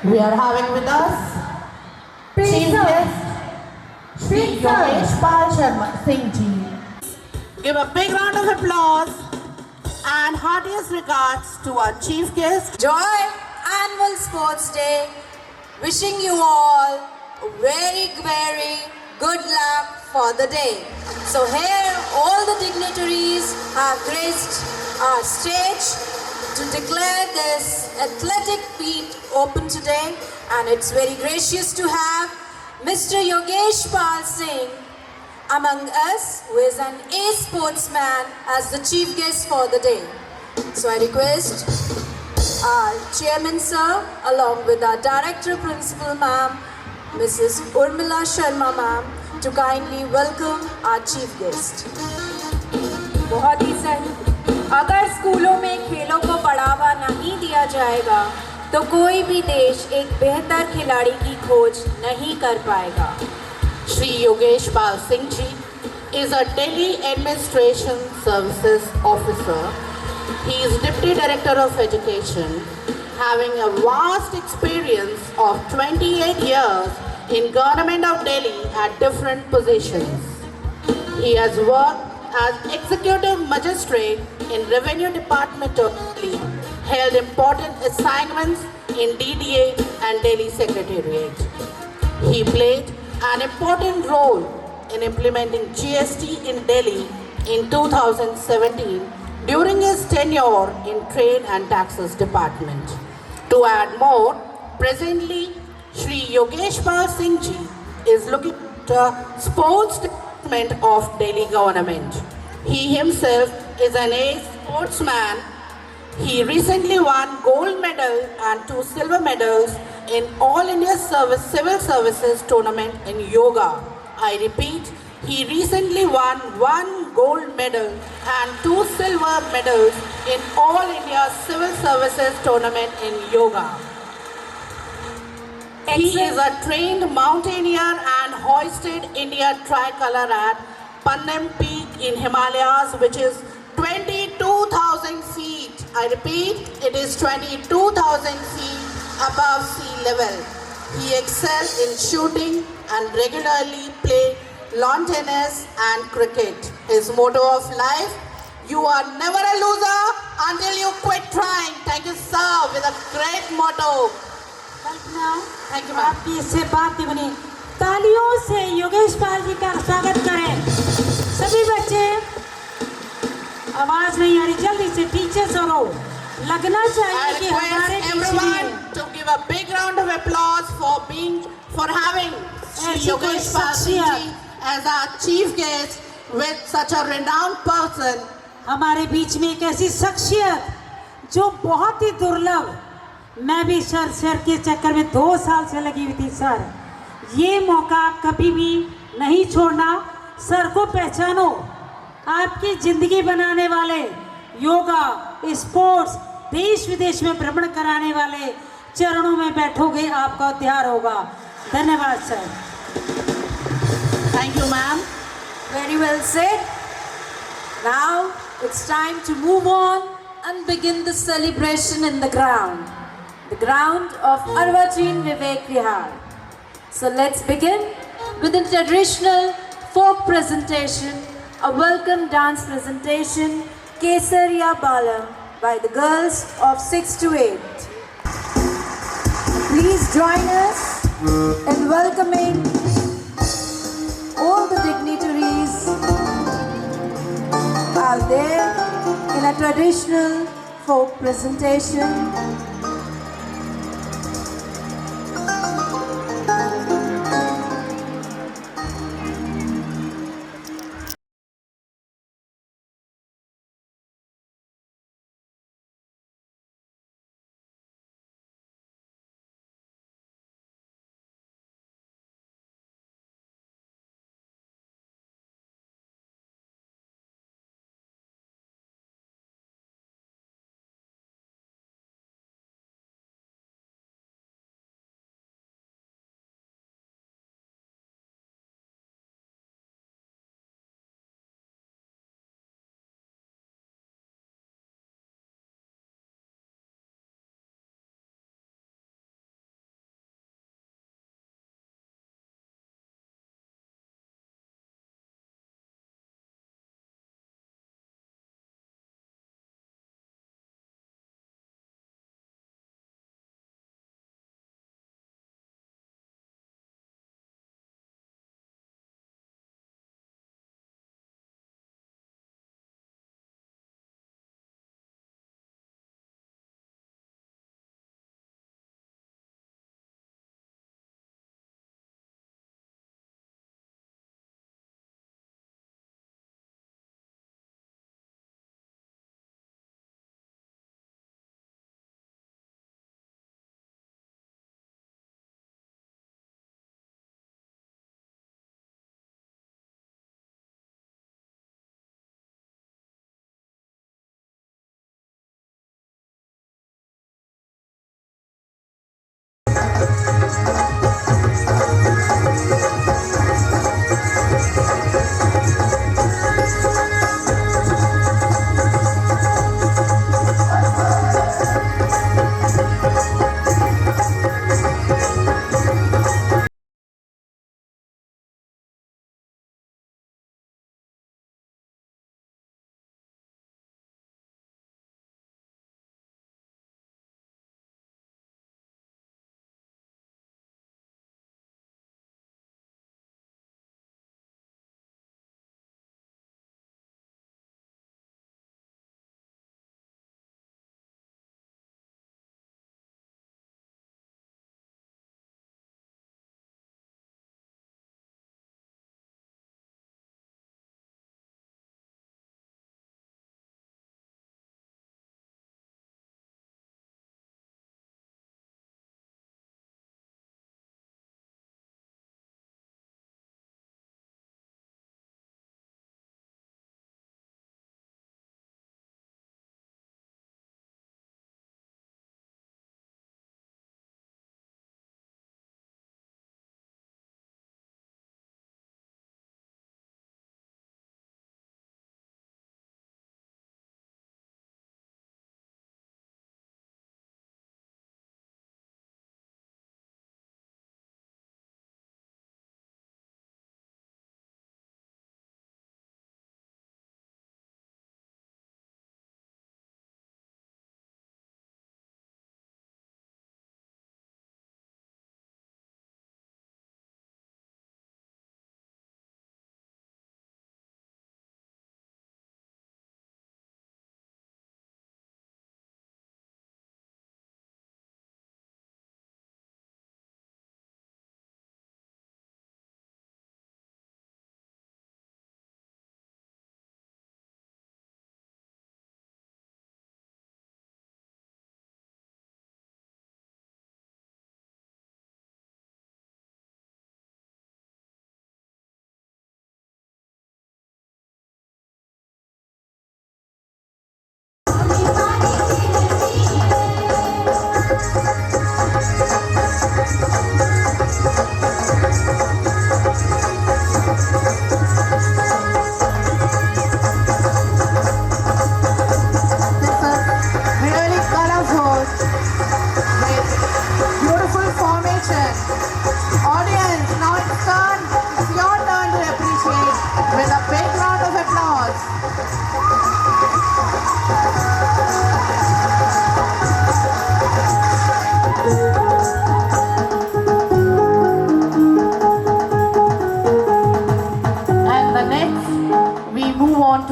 We are having with us Chief Guest Shri Yogesh Pal Sharma Singh Ji. Give a big round of applause and heartiest regards to our Chief Guest. Joy Annual Sports Day. Wishing you all a very, very good luck for the day. So here all the dignitaries have graced our stage to declare this athletic meet open today, and it's very gracious to have Mr. Yogesh Pal Singh among us, who is an A-sportsman, as the chief guest for the day. So I request our chairman sir, along with our director principal ma'am, Mrs. Urmila Sharma ma'am, to kindly welcome our chief guest. बहुत ही सही। अगर स्कूलों में खेलों को बढ़ावा नहीं दिया जाएगा तो कोई भी देश एक बेहतर खिलाड़ी की खोज नहीं कर पाएगा। Shri Yogesh Pal Singh Ji is a Delhi Administration Services Officer. He is Deputy Director of Education, having a vast experience of 28 years in Government of Delhi at different positions. He has worked as Executive Magistrate in Revenue Department of Delhi, held important assignments in DDA and Delhi Secretariat. He played an important role in implementing GST in Delhi in 2017 during his tenure in Trade and Taxes Department. To add more, presently Shri Yogesh Pal Singh Ji is looking at the sports department of Delhi government. He himself is an A-sportsman. He recently won gold medal and 2 silver medals in All India Civil Services tournament in yoga. I repeat, he recently won 1 gold medal and 2 silver medals in All India Civil Services tournament in yoga. He is a trained mountaineer and hoisted India tricolor at Pannem Peak in Himalayas, which is 22,000 feet. I repeat, it is 22,000 feet above sea level. He excelled in shooting and regularly played lawn tennis and cricket. His motto of life: you are never a loser until you quit trying. Thank you, sir, with a great motto. Thank you, ma'am. आपकी इससे बात नहीं बनी। तालियों से योगेश पाल जी का स्वागत करें। सभी बच्चे, आवाज नहीं आ रही, जल्दी से पीछे सरो। लगना चाहिए कि हमारे everyone to give a big round of applause for having Yogesh Pal Singh Ji as our chief guest with such a renowned person. हमारे बीच में एक ऐसी शख्सियत जो बहुत ही दुर्लभ, मैं भी सर के चक्कर में 2 साल से लगी हुई थी सर। ये मौका कभी भी नहीं छोड़ना। सर को पहचानो, आपकी ज़िंदगी बनाने वाले, योगा, स्पोर्ट्स, देश विदेश में भ्रमण कराने वाले चरणों में बैठोगे, आपका उद्धार होगा। धन्यवाद sir. Thank you, ma'am. Very well said. Now it's time to move on and begin the celebration in the ground of Arvachin Vivek Vihar. So let's begin with the traditional folk presentation, a welcome dance presentation, Kesariya Balam, by the girls of 6 to 8. Please join us in welcoming all the dignitaries out there in a traditional folk presentation.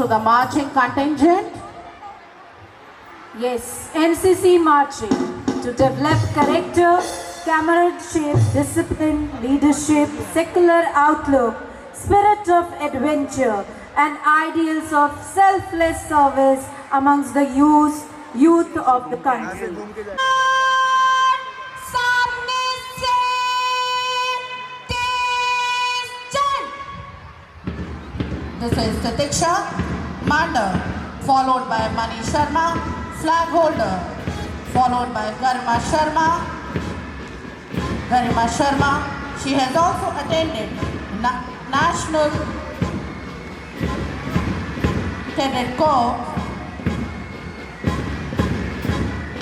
to the marching contingent. Yes, NCC marching to develop character, comradeship, discipline, leadership, secular outlook, spirit of adventure, and ideals of selfless service amongst the youth of the country. सामने से तेज चल। This is Tatiksha, commander, followed by Mani Sharma, flag holder, followed by Garima Sharma. Garima Sharma, she has also attended National Cadet Corps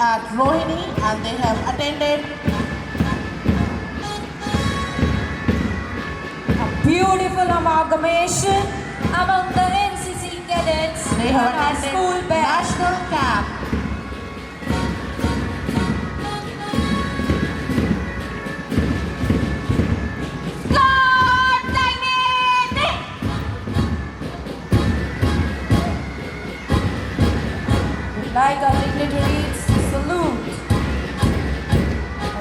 at Rohini, and they have attended Beautiful amalgamation among the NCC cadets they and have our attended school band. national camp. Start timing! We'd like our dignitaries to salute.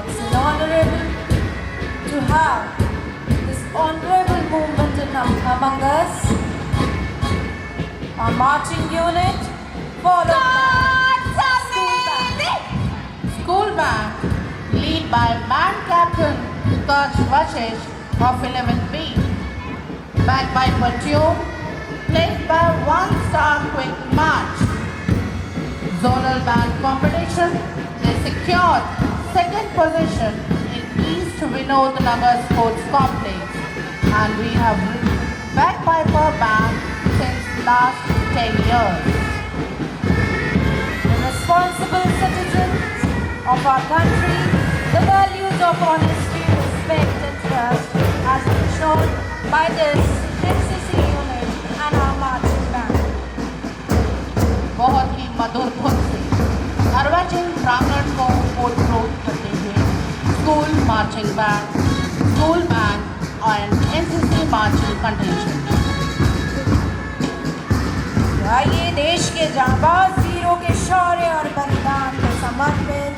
It's an honorable to have this honorable movement among us. Our marching unit, followed by School band, lead by band captain Taj Vashish of 11B. Bagpiper tune, played by One Star Quick March. Zonal band competition, they secured second position in East Vinod Nagar Sports Complex. And we have Bagpiper band since last 10 years. the responsible citizens of our country, the values of honesty, respect and trust as been shown by this NCC unit and our marching band. बहुत ही मधुर धुन से अर्वाचीन प्रांगण को ओतप्रोत करते हुए school marching band और NCC marching contingent. आइए देश के जांबाज वीरों के शौर्य और बलिदान को समर्पित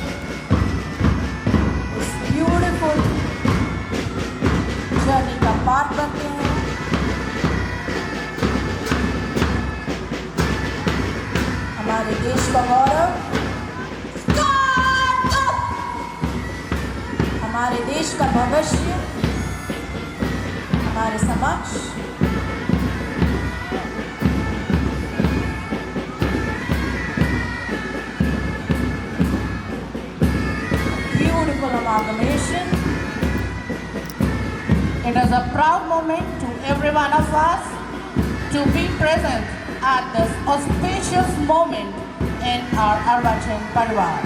इस ब्यूटीफुल जर्नी का पार्ट बनते हैं। हमारे देश का गौरव, हमारे देश का भविष्य हमारे समक्ष beautiful amalgamation. It is a proud moment to every one of us to be present at this auspicious moment in our Arvachin Parivar.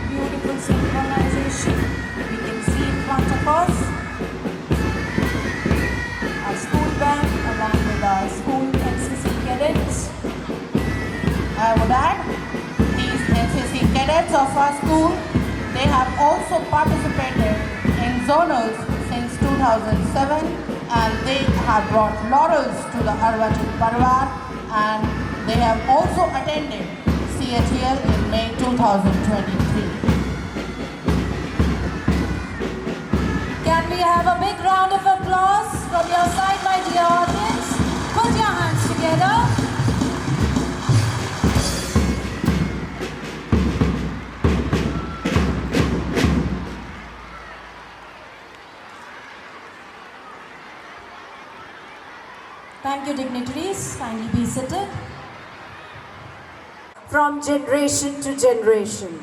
Beautiful synchronization we can see in front of us. Our school band along with our school NCC cadets. I would add, these NCC cadets of our school, they have also participated in zonals since 2007 and they have brought laurels to the Arvachin Parivar and they have also attended CHL in May 2023. Can we have a big round of applause from your side, my dear audience? Put your hands together. Thank you, dignitaries. Kindly be seated. From generation to generation.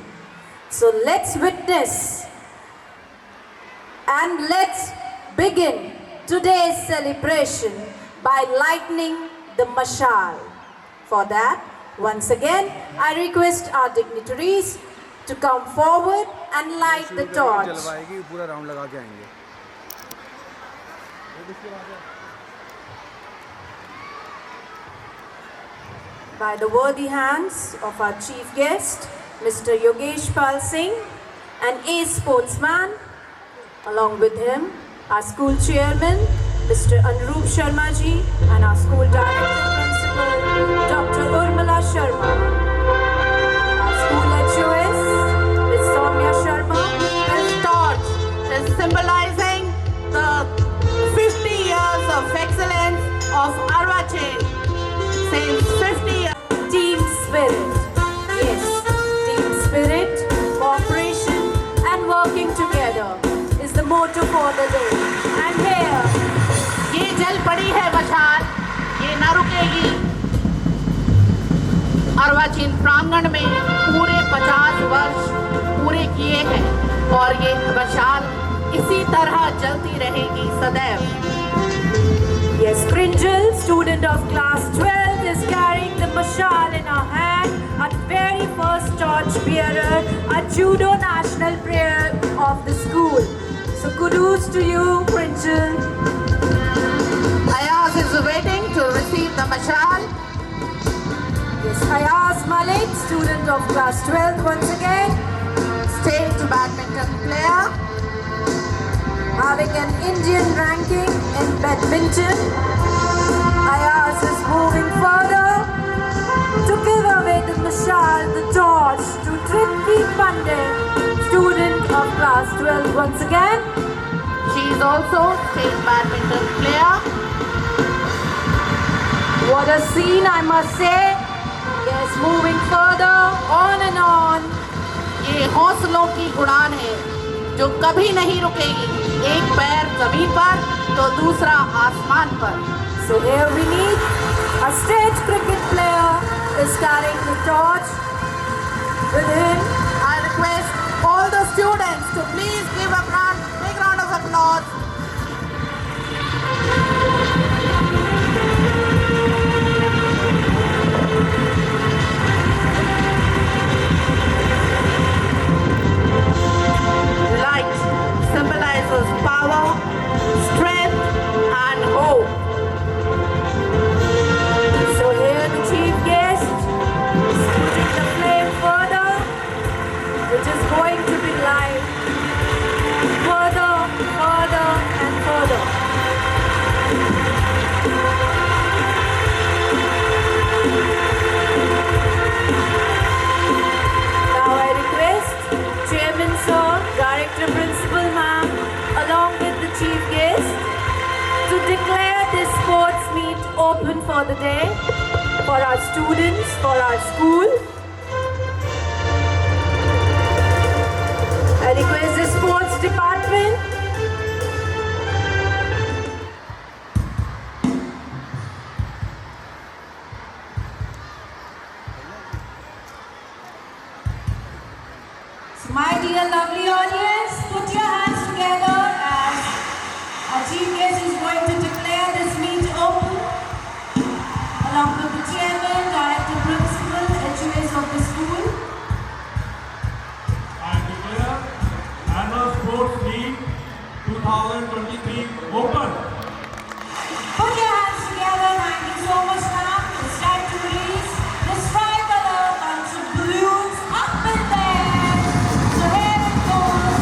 So let's witness and let's begin today's celebration by lighting the mashal. For that, once again, I request our dignitaries to come forward and light the torch. जलवाएगी पूरा round लगा के आएंगे. By the worthy hands of our chief guest, Mr. Yogesh Pal Singh, an ace sportsman. Along with him, our school chairman, Mr. Anurup Sharma ji, and our school director principal, Dr. Urmila Sharma. Our school HOS, Ms. Soumya Sharma. This torch is symbolizing the 50 years of excellence of Arvachin. Since 50 years. Team spirit. Yes, team spirit, cooperation, and working together is the motto for the day. And here, ये जल पड़ी है मशाल, ये न रुकेगी. अर्वाचीन प्रांगण में पूरे 50 वर्ष पूरे किए हैं और ये मशाल इसी तरह जलती रहेगी सदैव. yes, Prinjal, student of class 12, is carrying the mashal in her hand. Our very first torch bearer, a judo national player of the school. So kudos to you, Prinjal. Ayaz is waiting to receive the mashal. Yes, Ayaz Malik, student of class 12 once again, State badminton player. having an Indian ranking in badminton. Ayaz is moving further to give away the mashal, the torch, to Tripti Pandey, student of class 12 once again. She is also state badminton player. What a scene, I must say. Yes, moving further, on and on. ये हौसलों की उड़ान है जो कभी नहीं रुकेगी. एक पैर जमीन पर तो दूसरा आसमान पर. So here we need a state cricket player is carrying the torch with him. I request all the students to please give a big round of applause. Light symbolizes power, strength, and hope. So here the chief guest is putting the flame further, which is going to be light further, further, and further. Now I request Chairman Sir, Director Principal Ma'am, along with the chief guest, to declare this sports meet open for the day, for our students, for our school. I request the sports department So my dear lovely audience, put your hands together as our chief guest is going to declare this meet open, along with the chairman, director, principal, HOS of the school. I declare Annual Sports League 2023 open. Put your hands together. Thank you so much, ma'am. It's time to release this tricolor bunch of balloons up in there. So here it goes.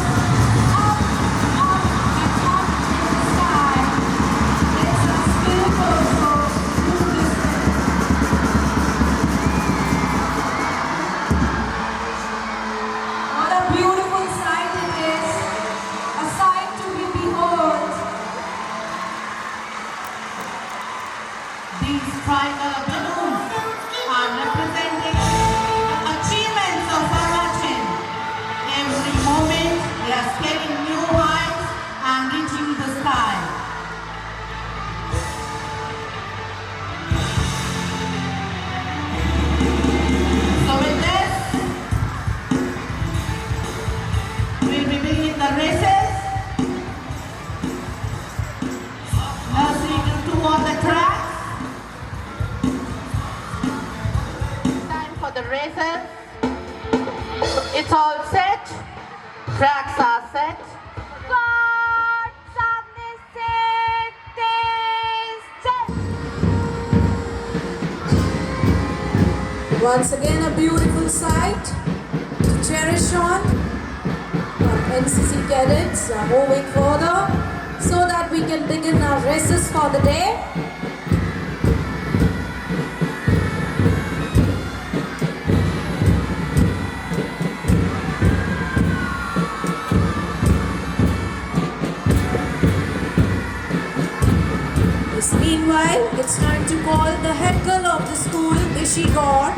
Up, up, and up in the sky. It's a beautiful show. What a beautiful sight it is. A sight to be behold. These tricolor balloons are representing the achievements of Arvachin. Every moment they are scaling new heights and reaching the sky. So with this, we'll be beginning the races. Nursery to 2 on the track. Time for the races. It's all set. Tracks are set. Once again, a beautiful sight to cherish on. Our NCC cadets are moving further so that we can begin our races for the day. Meanwhile, it's time to call the head girl of the school, Dishi Gaur,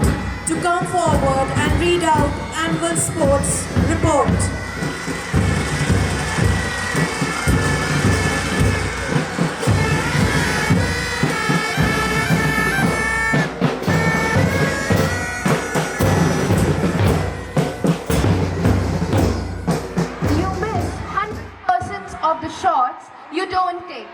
to come forward and read out annual sports report. You miss 100% of the shots you don't take.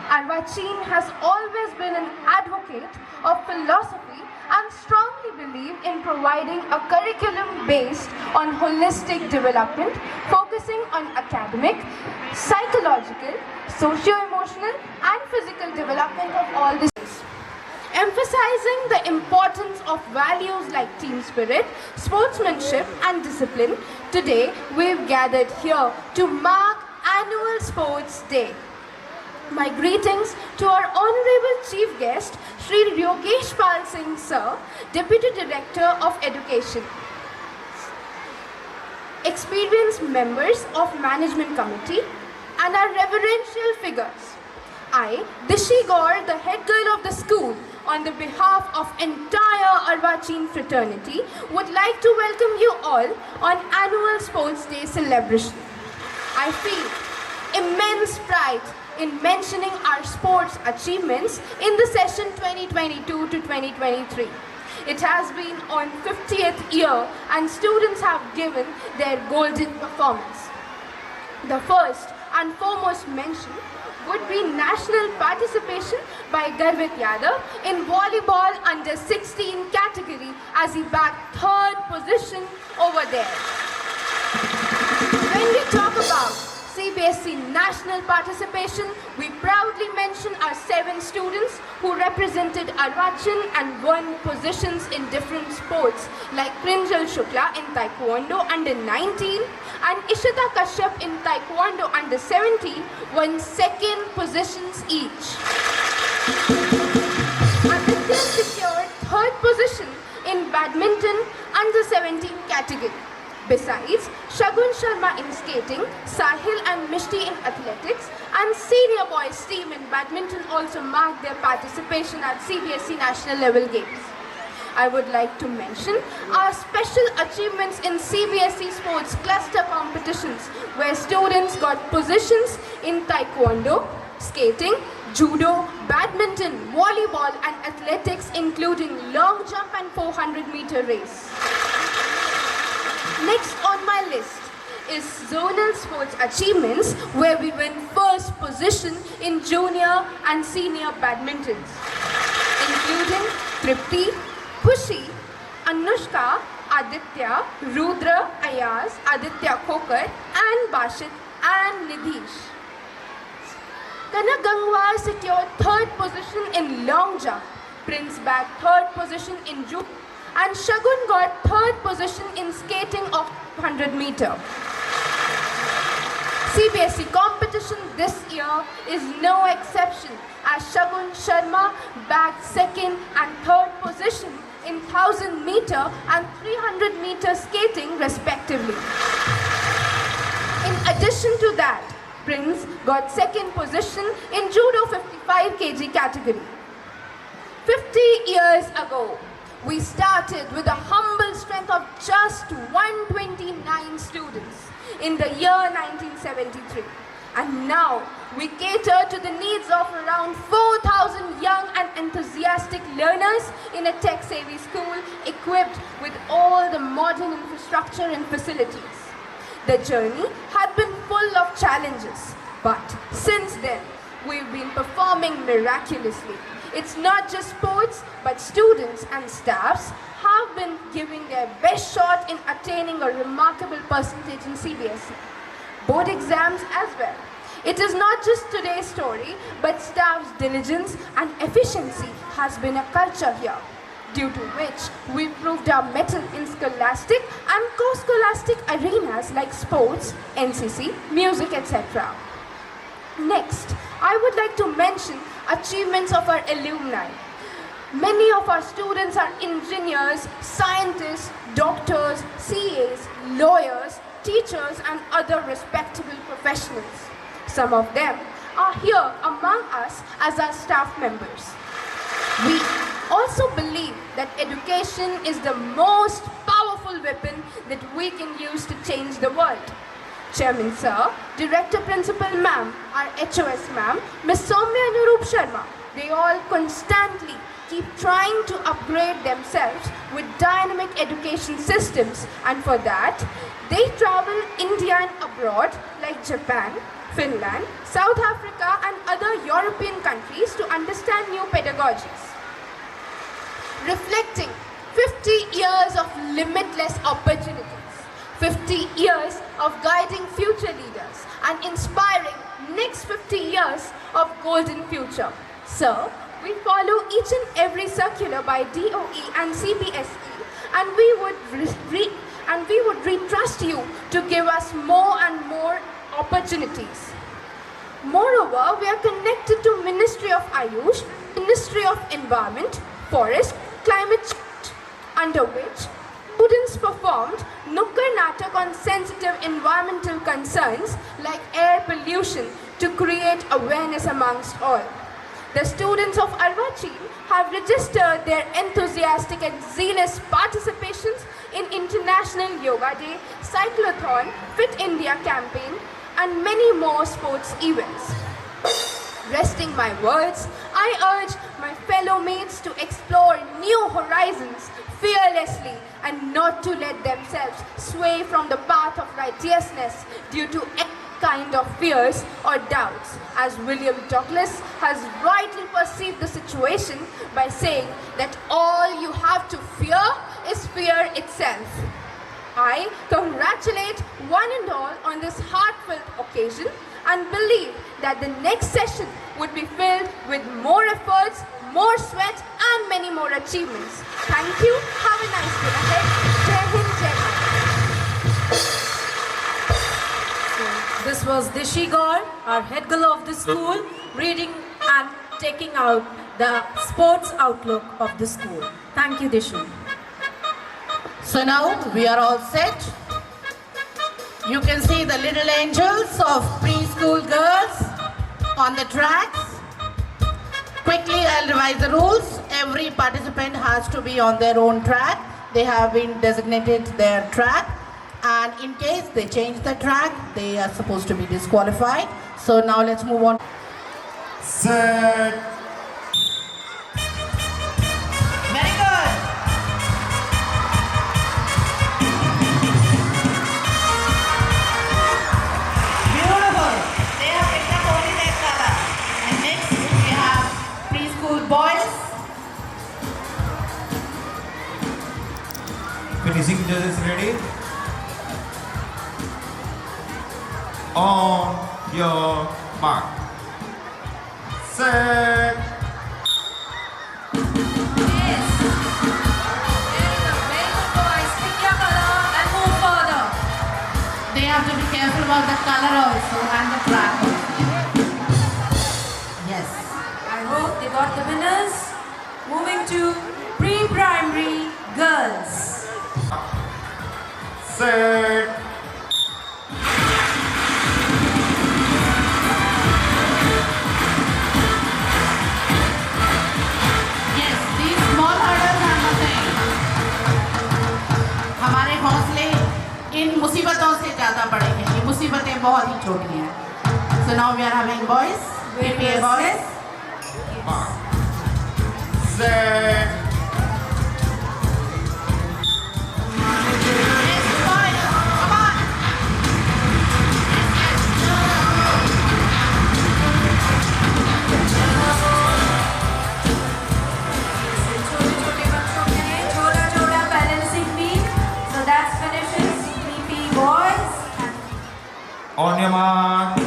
Arvachin has always been an advocate of philosophy and strongly believed in providing a curriculum based on holistic development, focusing on academic, psychological, socio-emotional and physical development of all the students. Emphasizing the importance of values like team spirit, sportsmanship and discipline, today we've gathered here to mark Annual Sports Day. My greetings to our Honorable Chief Guest, Sri Yogesh Pal Singh Sir, Deputy Director of Education. Experienced members of Management Committee and our reverential figures. I, Dishi Gaur, the head girl of the school, on the behalf of entire Arvachin fraternity, would like to welcome you all on Annual Sports Day celebration. I feel immense pride in mentioning our sports achievements in the session 2022 to 2023. It has been on 50th year and students have given their golden performance. The first and foremost mention would be national participation by Garvit Yadav in volleyball under 16 category as he bagged 3rd position over there. When we talk about CBSE national participation, we proudly mention our 7 students who represented Arvachin and won positions in different sports like Prinjal Shukla in Taekwondo under 19 and Ishita Kashyap in Taekwondo under 70 won 2nd positions each. Aditya secured 3rd position in badminton under 17 category. Besides, Shagun Sharma in skating, Sahil and Mishti in athletics, and senior boys team in badminton also marked their participation at CBSE national level games. I would like to mention our special achievements in CBSE sports cluster competitions where students got positions in taekwondo, skating, judo, badminton, volleyball and athletics including long jump and 400-meter race. Next on my list is zonal sports achievements where we win 1st position in junior and senior badmintons, including Tripti, Kushi, Anushka, Aditya, Rudra, Ayaz, Aditya Khokar and Bashit and Nidhish. Kanak Gangwar secured 3rd position in long jump, Prince bagged 3rd position in judo, and Shagun got 3rd position in skating of 100-meter. CBSE competition this year is no exception as Shagun Sharma bagged 2nd and 3rd position in 1000-meter and 300-meter skating respectively. In addition to that, Prince got 2nd position in judo 55 kg category. 50 years ago, we started with a humble strength of just 129 students in the year 1973. And now we cater to the needs of around 4,000 young and enthusiastic learners in a tech-savvy school equipped with all the modern infrastructure and facilities. The journey had been full of challenges, but since then we've been performing miraculously. It's not just sports, but students and staffs have been giving their best shot in attaining a remarkable percentage in CBSE. Board exams as well. It is not just today's story, but staff's diligence and efficiency has been a culture here, due to which we proved our mettle in scholastic and co-scholastic arenas like sports, NCC, music, etc. Next, I would like to mention achievements of our alumni. Many of our students are engineers, scientists, doctors, CAs, lawyers, teachers and other respectable professionals. Some of them are here among us as our staff members. We also believe that education is the most powerful weapon that we can use to change the world. Chairman Sir, Director Principal Ma'am, our HOS Ma'am, Ms. Soumya Anurup Sharma, they all constantly keep trying to upgrade themselves with dynamic education systems, and for that, they travel India and abroad like Japan, Finland, South Africa and other European countries to understand new pedagogies. Reflecting 50 years of limitless opportunities, 50 years of guiding future leaders and inspiring next 50 years of golden future. So, we follow each and every circular by DOE and CBSE, and we would retrust you to give us more and more opportunities. Moreover, we are connected to Ministry of Ayush, Ministry of Environment, Forest, Climate Change, under which students performed Nukkad Natak on sensitive environmental concerns like air pollution to create awareness amongst all. The students of Arvachil have registered their enthusiastic and zealous participations in International Yoga Day, Cyclothon, Fit India campaign, and many more sports events. Resting my words, I urge my fellow mates to explore new horizons fearlessly and not to let themselves sway from the path of righteousness due to any kind of fears or doubts, as William Douglas has rightly perceived the situation by saying that all you have to fear is fear itself. I congratulate one and all on this heartfelt occasion and believe that the next session would be filled with more efforts, more sweat and many more achievements. Thank you. Have a nice day ahead. Jai Hind, Jai Bharat. This was Dishi Gaur, our head girl of the school, reading and taking out the sports outlook of the school. Thank you, Dishi. So now we are all set. You can see the little angels of preschool girls on the tracks. Quickly, I'll revise the rules. Every participant has to be on their own track. They have been designated their track. And in case they change the track, they are supposed to be disqualified. So now let's move on. Set. Very good. Beautiful. They have picked up only their color. And next we have preschool boys. Finishing judges ready? On your mark. Set. Yes. Very good, boys. Pick your color and move further. They have to be careful about the color also and the track also. Yes. I hope they got the winners. Moving to pre-primary girls. Set. Yes, these small hurdles are nothing. हमारे हौसले इन मुसीबतों से ज़्यादा बड़े हैं. ये मुसीबतें बहुत ही छोटी हैं. So now we are having boys. Prepare boys. Mark. Set. Yes, boys. Come on. छोटे छोटे बच्चों के लिए छोटा छोटा balancing beam. So that's On your mark.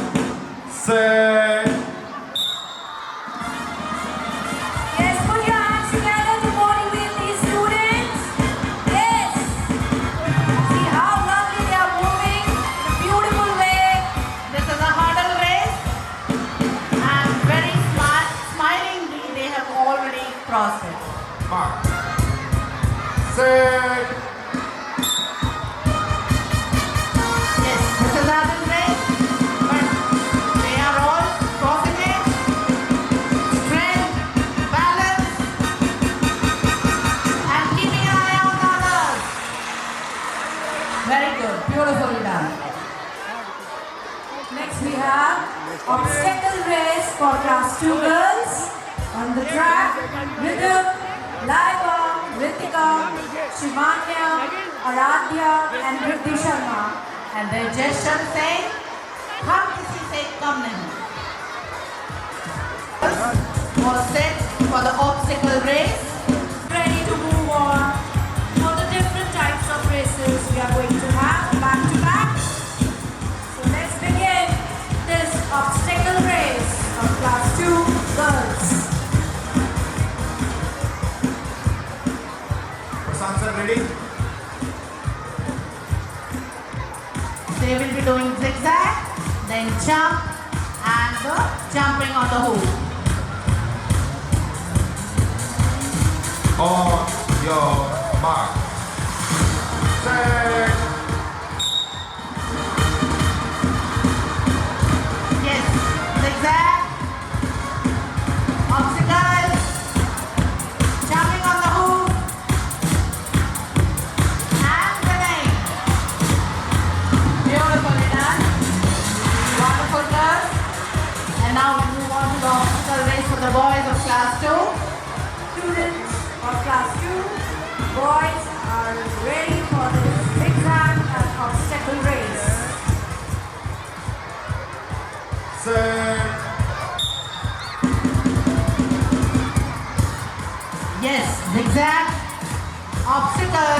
Set. Yes, put your hands together to motivate these students. Yes. See how lovely they are moving in a beautiful way. This is a hurdle race and very smilingly they have already crossed it. Mark. Set. Yes, this is a hurdle race, but they are all crossing it. Strength, balance, and keeping an eye on others. Very good, beautifully done. Next we have obstacle race for class 2 girls. On the track, Rhythm, Laiba, Ritika, Shivanya, Aradhya and Riddhi Sharma. And their gesture saying, हम किसी से कम नहीं. Was set for the obstacle race. Ready to move on for the different types of races we are going to have back to back. So let's begin this obstacle race of class 2 girls. Prashant sir, ready? They will be doing zigzag, then jump, and the jumping on the hoop. On your mark. Set. Yes, zigzag, obstacle, jumping on the hoop, and winning. Beautifully done. Wonderful girls. And now we move on to the obstacle race for the boys of class 2. Students of class 2, boys are ready for this zigzag and obstacle race. Set. Yes, zigzag, obstacle,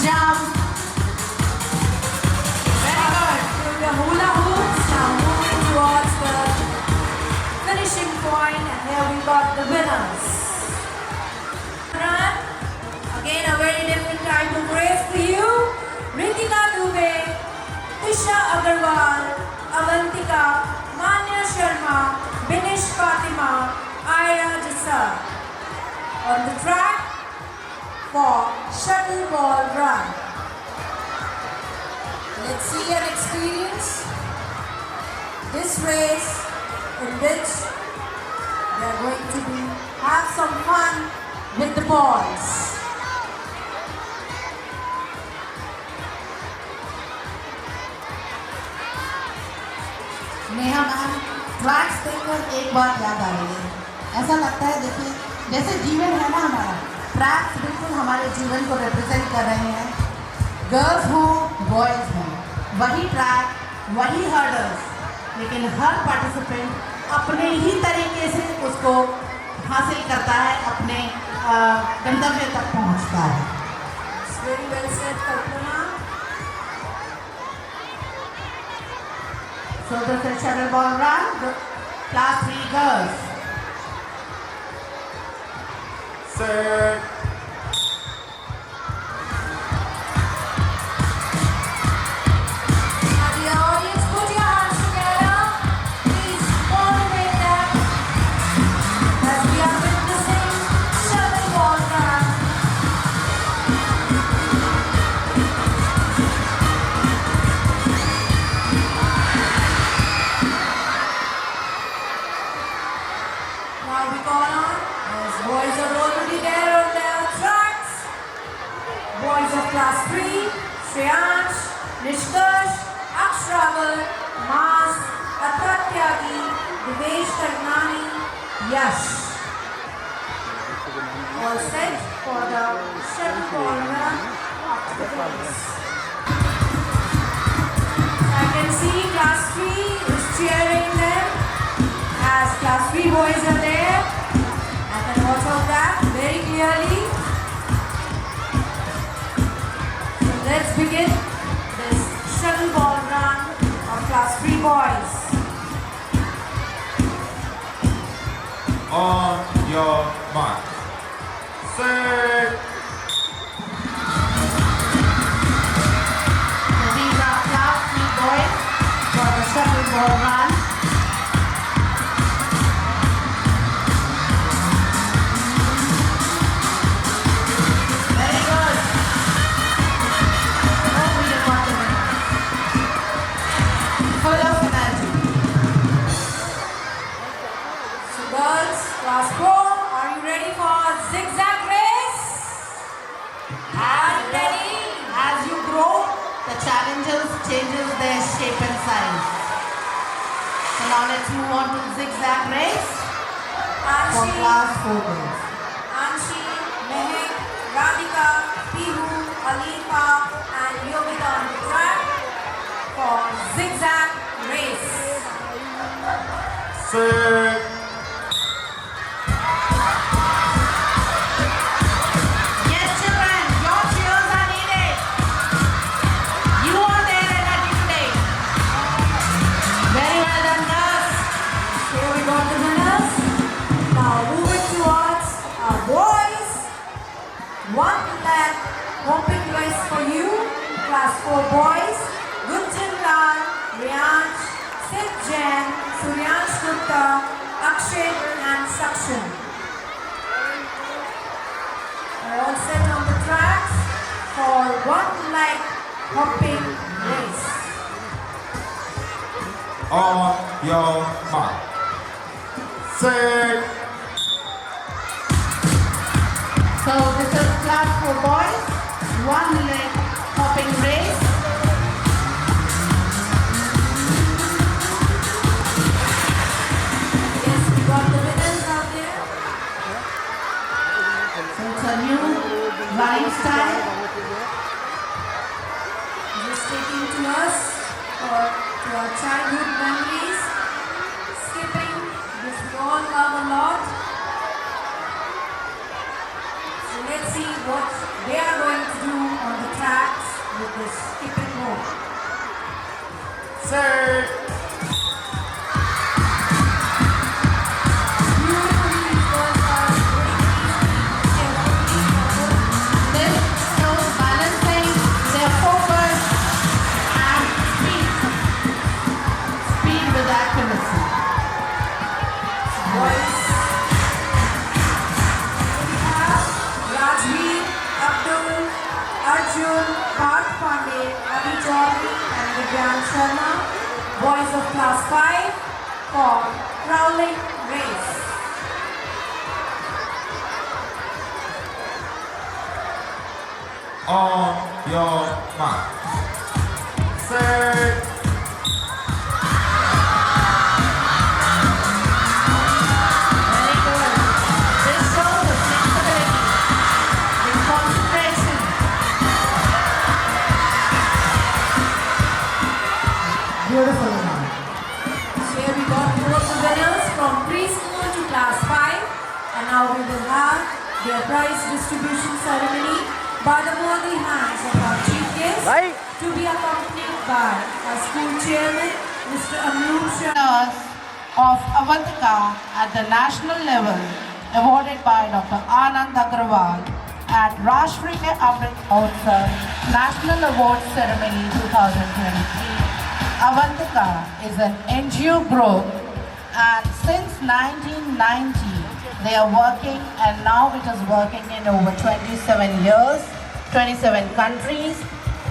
jump. Very good. So the hula hoops now moving towards the finishing point, and here we got the winners. Run. Again a very different type of race for you. Ritika Dubey, Tisha Agarwal, Avantika, Manya Sharma, Binish Fatima, Ira Jissa. On the track for shuttle ball run. Let's see and experience this race in which they are going to have some fun with the balls. Neha ma'am, tracks देखकर एक बात याद आ रही है. ऐसा लगता है देखिए जैसे जीवन है ना हमारा, ट्रैक्स बिल्कुल हमारे जीवन को रिप्रेजेंट कर रहे हैं. गर्ल्स हों बॉयज़ हों, वही ट्रैक, वही हर्डल्स, लेकिन हर पार्टिसिपेंट अपने ही तरीके से उसको हासिल करता है, अपने गंतव्य तक पहुंचता है. It's very well said, Kalpana. So this is shuttle ball run, the class 3 girls. Set. Now the audience, put your hands together. Please motivate them as we are witnessing shuttle ball run. Now we go on as boys are already there on their tracks. Boys of class 3, Shreyansh, Nishkash, Akshraval, Mas, Atratyagi, Divesh Karnani, Yash. All set for the shuttle ball run after the race. I can see class 3 is cheering them as class 3 boys are there. I can watch that very clearly. So let's begin this shuttle ball run. boys. On your mark. Set. These are Class 3 boys for the shuttlecock run. Very good. Oh, we did not win. Full of energy. So girls, class 4, are you ready for zigzag race? And ready, as you grow, the challenges changes their shape and size. So now let's move on to zigzag race for Anshi, class 4 girls. Anshi, Mehek, Radhika, Pihu, Alifa and Yogita on the track for zigzag race. Set. Yes, children, your cheers are needed. You are there energy today. Very well done, girls. Here we got the winners. Now moving towards our boys. 1 lap hopping race for you. Class 4 boys. Gunjan Lal, Riyansh, Sid Jain, Suryansh Gupta, Akshay and Sakshan. Are all set on the tracks for 1 leg hopping race. On your mark. Set. So this is class 4 boys, 1 leg hopping race. Yes, we got the winners out there. So it's a new running style. Just taking to us or to our childhood memories. Skipping, which we all love a lot. So let's see what they are going to do on the tracks with this skipping rope. Set. Beautifully, these girls are doing This shows balancing their focus and speed. Speed with accuracy. boys. We have Rajveer, Abdul, Arjun, Parth Pandey, Avi Chaudhary and Divyan Sharma, boys of class 5 for crawling race. On your mark. Set. Very good. This shows the flexibility, the concentration. Beautiful. So here we got both the winners from preschool to class 5 and now we will have their prize distribution ceremony by the worthy hands of our chief guest to be accompanied by our school chairman, Mr. Anup Shah. Winners of Avantika at the national level awarded by Dr. Anand Agrawal at Rashtriya Amrit Mahotsav National Award Ceremony 2023. Avantika is an NGO group and since 1990 they are working and now it is working in over 27 years, 27 countries,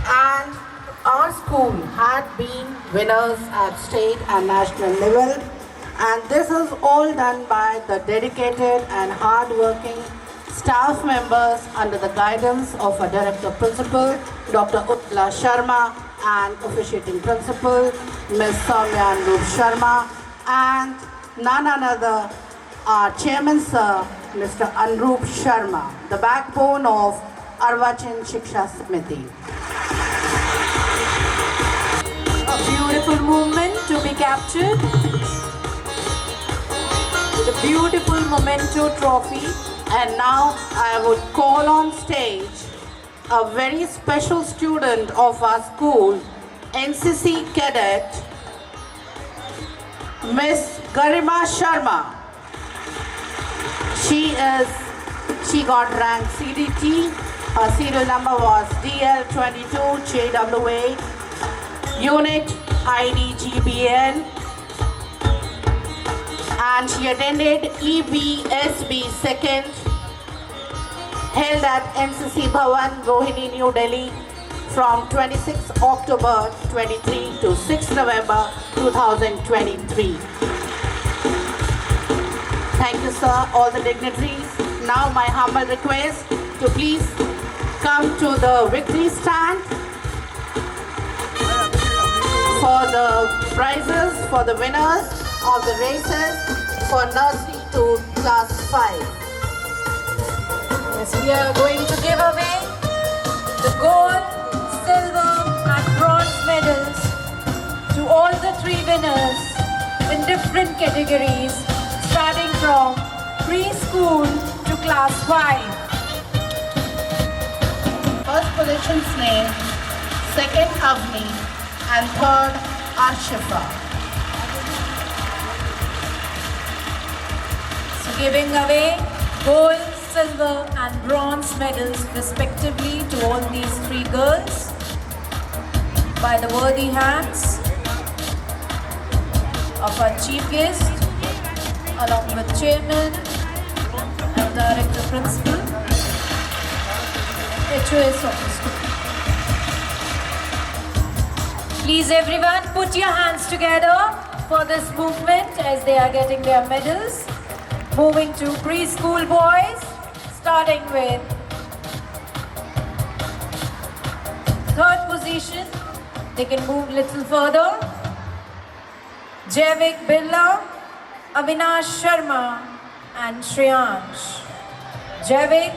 and our school had been winners at state and national level, and this is all done by the dedicated and hard-working staff members under the guidance of our Director Principal, Dr. Utla Sharma, and officiating Principal, Ms. Soumya Anup Sharma, and none other, our Chairman Sir, Mr. Anup Sharma, the backbone of Arvachan Shiksha Samiti. A beautiful movement to be captured. The beautiful memento trophy. And now I would call on stage a very special student of our school, NCC cadet, Miss Garima Sharma. She got rank CDT. Her serial number was DL22JWA. Unit IDGBN. And she attended EBSB 2nd, held at NCC Bhavan, Rohini, New Delhi from 26 October 23 to 6 November 2023. Thank you, sir, all the dignitaries. Now my humble request to please come to the victory stand for the prizes for the winners of the races for nursery to class 5. Yes, we are going to give away the gold, silver and bronze medals to all the 3 winners in different categories starting from preschool to class 5. First position Sneh, second Avni and third Arshifa. So giving away gold, silver and bronze medals respectively to all these 3 girls by the worthy hands of our chief guest along with chairman and director principal, HOS officer. Please everyone put your hands together for this movement as they are getting their medals. Moving to preschool boys, starting with 3rd position. They can move little further. Javik Birla, Avinash Sharma and Shreyansh. Javik.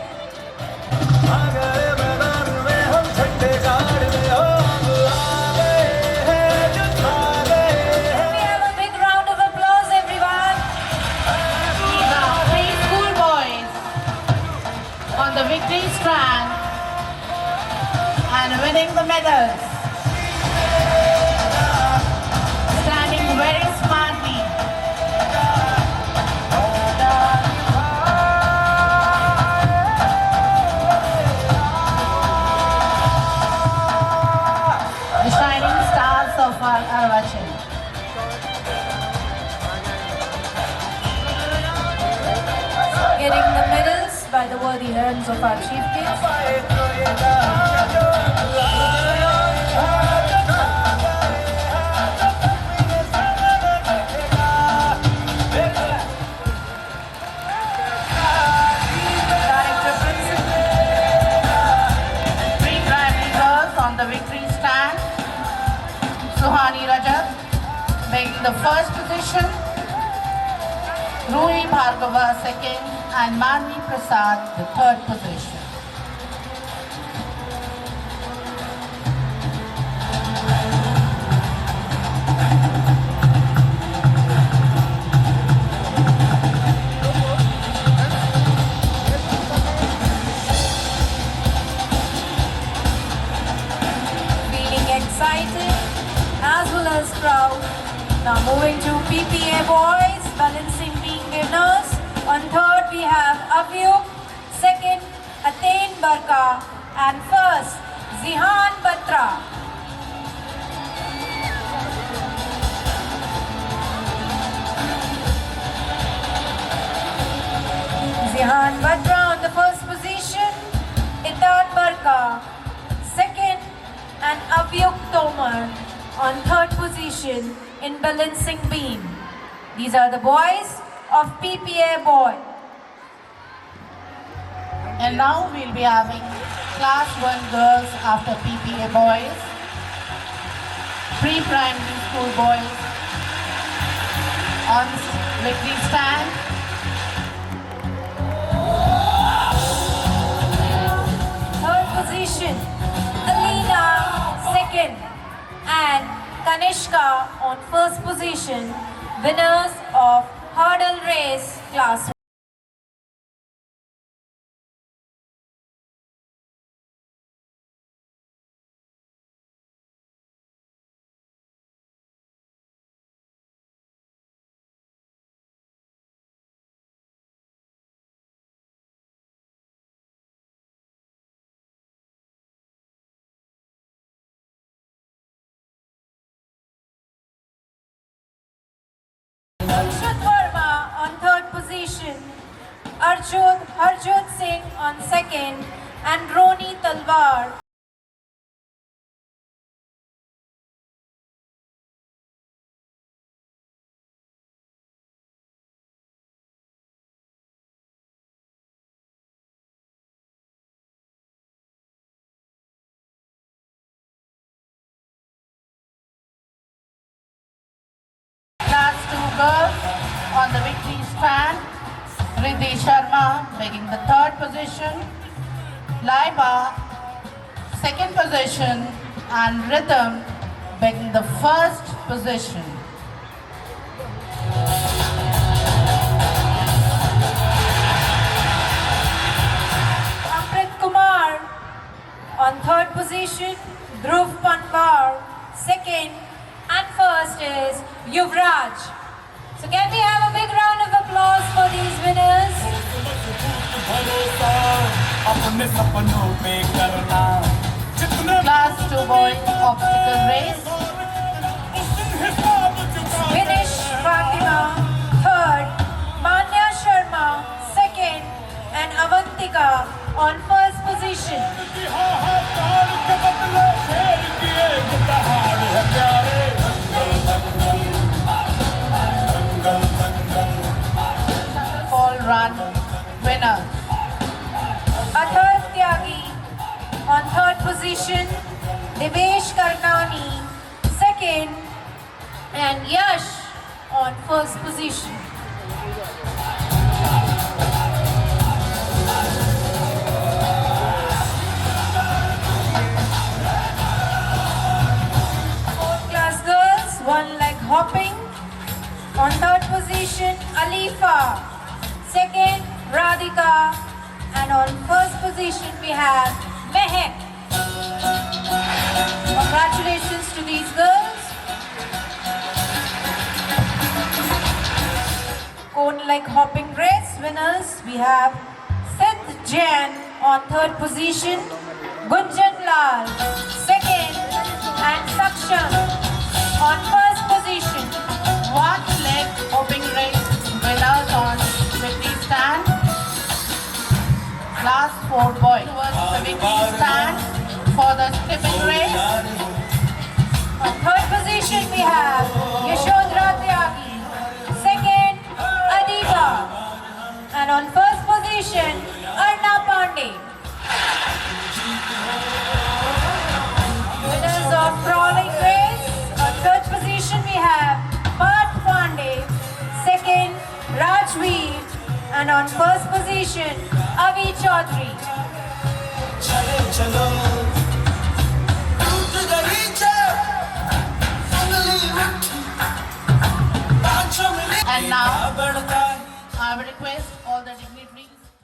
The victory stand and winning the medals. Standing very smartly. The shining stars of our Arvachan. Getting the medals by the worthy hands of our chief guest. Director Principal. 3 primary girls on the victory stand. Suhani Rajat making the first position. Ruhi Bhargava 2nd and Manvi Prasad the 3rd position. Feeling excited as well as proud. Now moving to PPA boys, balancing being winners. On 3rd we have Avyuk, 2nd Atain Barka and 1st Zihan Batra. Zihan Batra on the 1st position, Itan Barka 2nd and Avyuk Tomar on 3rd position in balancing beam. These are the boys of PPA boy. And now we'll be having class 1 girls after PPA boys, pre-primary school boys on victory stand. Third position, Alina 2nd and Kanishka on 1st position, winners of hurdle race class Harjot Singh on second, and Roni Talwar. Class 2 girls on the victory stand. Riddhi Sharma making the third position. Laiba second position, and Rhythm making the first position. Amrit Kumar on third position, Dhruv Panwar second, and first is Yuvraj. So can we have a big round of applause for these winners? Class 2 boys obstacle race. Vinish Fatima third, Manya Sharma second, and Avantika on first position. Fall run winner. Athar Tyagi on third position, Devesh Karnani second, and Yash on first position. Fourth class girls, one leg hopping. On third position, Alifa. Second, Radhika. And on first position, we have Mehak. Congratulations to these girls. Cone leg hopping race winners, we have Seth Jain on third position, Gunjan Lal second, and Saksham on first position. One leg hopping race winners on victory stand. Class 4 boys towards the victory stand for the skipping race. On third position we have Yashodhara Tyagi, second Adiba, and on first position Arna Pandey. Winners of crawling race, on third position we have Parth Pandey, second Rajveer, and on first position Avi Chaudhary.